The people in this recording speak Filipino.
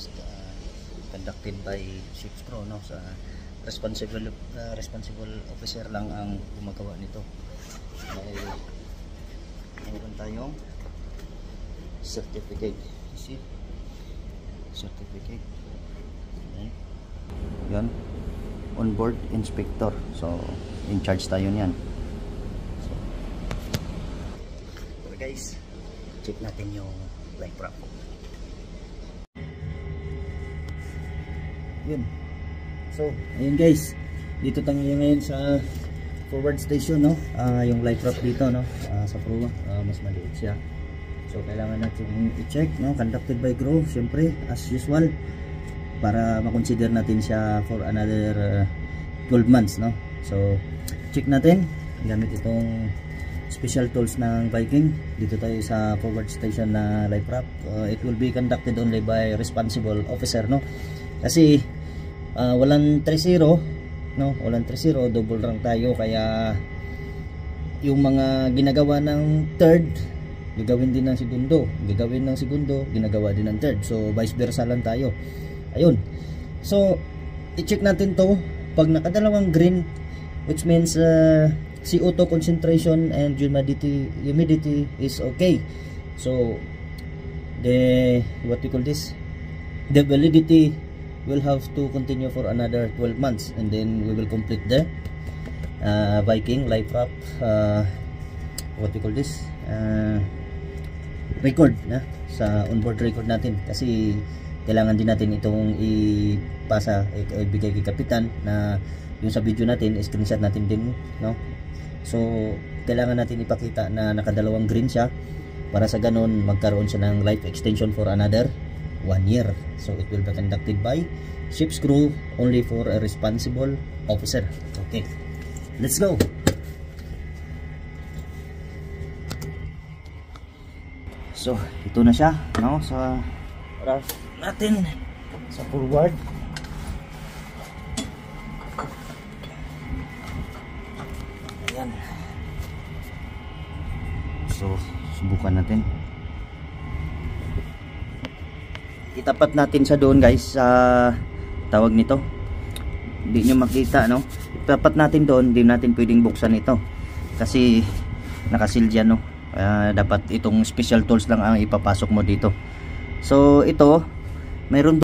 test conducted by ship's crew, no? Sa responsible officer lang ang gumagawa nito. Dahil mayroon tayong certificate. See? Certificate. Yan. Onboard inspector. So, in charge tayo niyan. So, guys, check natin yung life wrap. Yun. So, ayun guys, dito tayo ngayon sa forward station, no? Yung life wrap dito, no? Sa proa, mas maliit siya. So, kailangan natin i-check, no? Conducted by crew, syempre, as usual, para makonsider natin siya for another 12 months, no? So, check natin gamit itong special tools ng Viking. Dito tayo sa forward station na life wrap. It will be conducted only by responsible officer, no? Kasi walang 3-0, no? Walang 3-0, double rank tayo, kaya yung mga ginagawa ng third gagawin din ng segundo, ginagawa din ng third. So vice versa lang tayo. Ayun. So i-check natin to pag nakadalawang green, which means CO2 concentration and humidity is okay. So the what we call this, the validity will have to continue for another 12 months, and then we will complete the Viking life wrap what we call this, record na sa onboard record natin, kasi kailangan din natin itong ipasa, ibigay kay kapitan na yung sa video natin, screenshot natin din, no? So kailangan natin ipakita na nakadalawang green siya, para sa ganun magkaroon siya ng life extension for another 1 year. So it will be conducted by ship's crew only for a responsible officer. Okay, let's go. So ito na siya, no? Sa raft natin sa forward. Ayan. So subukan natin. Itapat natin sa doon guys, sa tawag nito, hindi nyo makita, no? Itapat natin doon, hindi natin pwedeng buksan ito kasi nakasil dyan, no? Dapat itong special tools lang ang ipapasok mo dito. So ito, mayroon